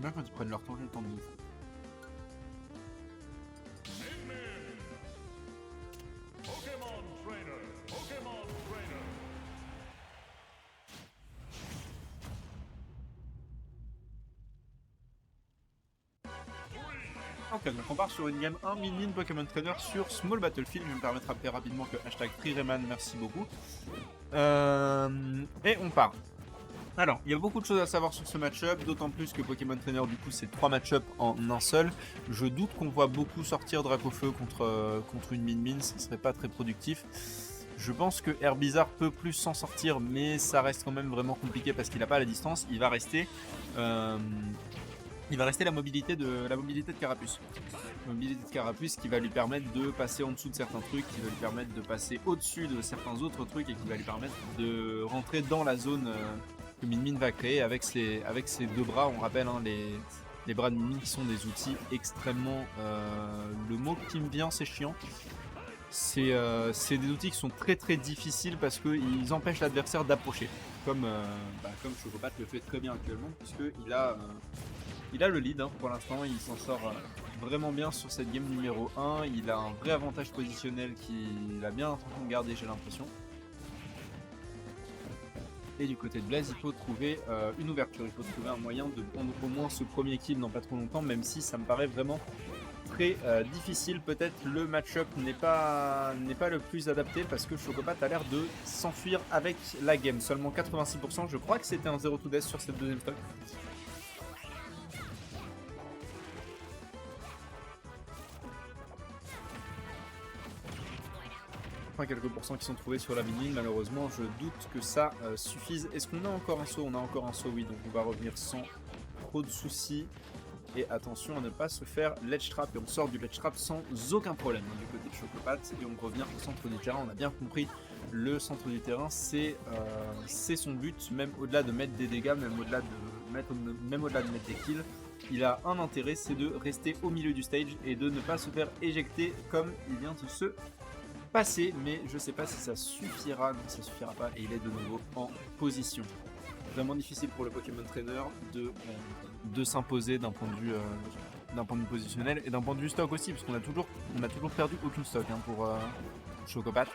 bien quand ils prennent leur temps, j'ai le temps de ouf. Ok, donc on part sur une game 1 Min Pokémon Trainer sur Small Battlefield. Je vais me permettre de rappeler rapidement que hashtag FreeRayman, merci beaucoup. Et on part. Alors, il y a beaucoup de choses à savoir sur ce match-up, d'autant plus que Pokémon Trainer, du coup, c'est 3 match-up en un seul. Je doute qu'on voit beaucoup sortir Dracofeu contre une Min, ce serait pas très productif. Je pense que Herbizarre peut plus s'en sortir, mais ça reste quand même vraiment compliqué parce qu'il n'a pas la distance. Il va rester la mobilité de Carapuce. La mobilité de Carapuce qui va lui permettre de passer en dessous de certains trucs, qui va lui permettre de passer au-dessus de certains autres trucs et qui va lui permettre de rentrer dans la zone que Min va créer avec ses deux bras. On rappelle hein, les bras de Min qui sont des outils extrêmement... le mot qui me vient, c'est chiant. C'est des outils qui sont très très difficiles parce qu'ils empêchent l'adversaire d'approcher. Comme Chocopat le fait très bien actuellement, puisqu'il a... il a le lead hein, pour l'instant, il s'en sort vraiment bien sur cette game numéro 1. Il a un vrai avantage positionnel qu'il a bien intention de garder, j'ai l'impression. Et du côté de Blaze, il faut trouver une ouverture, il faut trouver un moyen de prendre au moins ce premier kill dans pas trop longtemps, même si ça me paraît vraiment très difficile. Peut-être le match-up n'est pas le plus adapté parce que Chocopat a l'air de s'enfuir avec la game. Seulement 86%, je crois que c'était un 0 to death sur cette deuxième stock. Quelques pourcents qui sont trouvés sur la mini, malheureusement je doute que ça suffise. Est-ce qu'on a encore un saut? On a encore un saut, oui, donc on va revenir sans trop de soucis. Et attention à ne pas se faire ledge trap, et on sort du ledge trap sans aucun problème du côté de Chocopat. Et on revient au centre du terrain. On a bien compris, le centre du terrain c'est son but, même au-delà de mettre des dégâts, même au-delà de mettre des kills. Il a un intérêt, c'est de rester au milieu du stage et de ne pas se faire éjecter comme il vient de se passer, mais je sais pas si ça suffira. Non, ça suffira pas et il est de nouveau en position. Vraiment difficile pour le Pokémon Trainer de s'imposer d'un point de vue positionnel et d'un point de vue stock aussi, parce qu'on a toujours perdu aucune stock hein, pour Chocopat.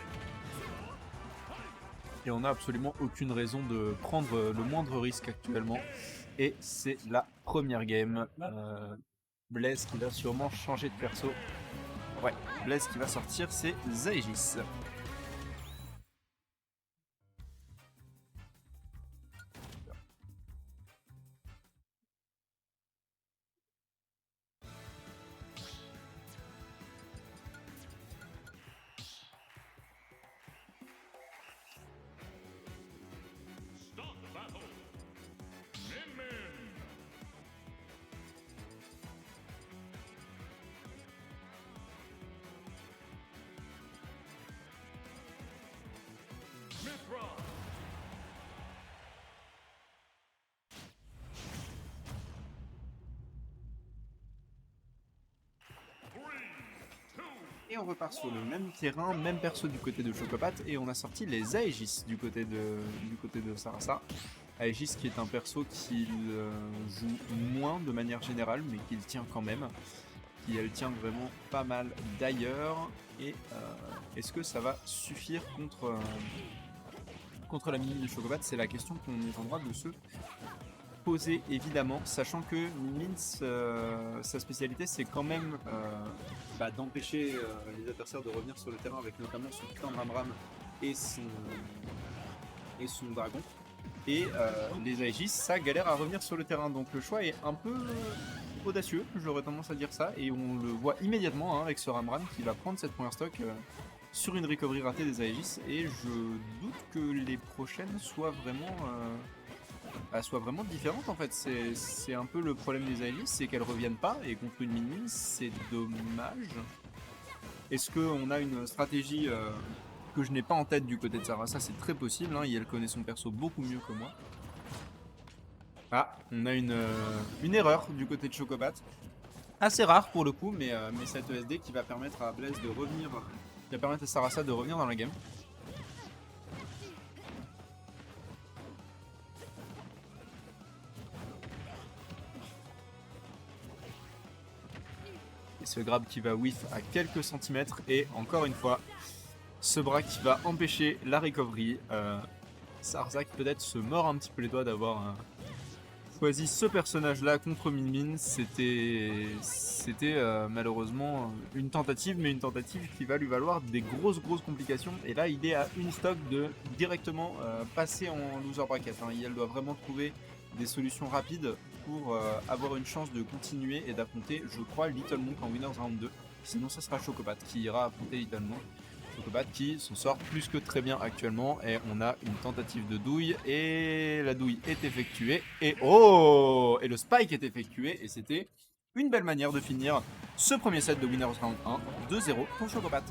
Et on n'a absolument aucune raison de prendre le moindre risque actuellement. Et c'est la première game. Blaze qui va sûrement changer de perso. Ouais, Blaze qui va sortir, c'est Zaegis. Et on repart sur le même terrain, même perso du côté de Chocopat, et on a sorti les Aegis du côté de Sarasa. Aegis qui est un perso qui joue moins de manière générale, mais qu'il tient quand même. Qui elle tient vraiment pas mal d'ailleurs. Et est-ce que ça va suffire contre la mini de Chocopat? C'est la question qu'on est en droit de se poser évidemment, sachant que Min, sa spécialité c'est quand même d'empêcher les adversaires de revenir sur le terrain avec notamment son clan Ramram et son dragon. Et les Aegis, ça galère à revenir sur le terrain, donc le choix est un peu audacieux, j'aurais tendance à dire ça, et on le voit immédiatement hein, avec ce Ramram qui va prendre cette première stock sur une recovery ratée des Aegis, et je doute que les prochaines soient vraiment différentes en fait. C'est un peu le problème des Aegis, c'est qu'elles reviennent pas, et contre une Min, c'est dommage. Est-ce qu'on a une stratégie que je n'ai pas en tête du côté de Sarah? Ça c'est très possible, hein, et elle connaît son perso beaucoup mieux que moi. Ah, on a une erreur du côté de Chocopat. Assez rare pour le coup, mais cette ESD qui va permettre à Blaze de revenir, qui va permettre à Sarasa de revenir dans la game. Et ce grab qui va whiff à quelques centimètres. Et encore une fois, ce bras qui va empêcher la recovery. Sarzak peut-être se mord un petit peu les doigts d'avoir choisi ce personnage-là contre Min Min. C'était malheureusement une tentative, mais une tentative qui va lui valoir des grosses complications. Et là, il est à une stock de directement passer en loser bracket. Hein. Elle doit vraiment trouver des solutions rapides pour avoir une chance de continuer et d'affronter, je crois, Little Monk en Winners Round 2. Sinon, ça sera Chocopat qui ira affronter Little Monk. Chocopat qui s'en sort plus que très bien actuellement. Et on a une tentative de douille. Et la douille est effectuée. Et oh! Et le spike est effectué. Et c'était une belle manière de finir ce premier set de Winners Round 1. 2-0 pour Chocopat.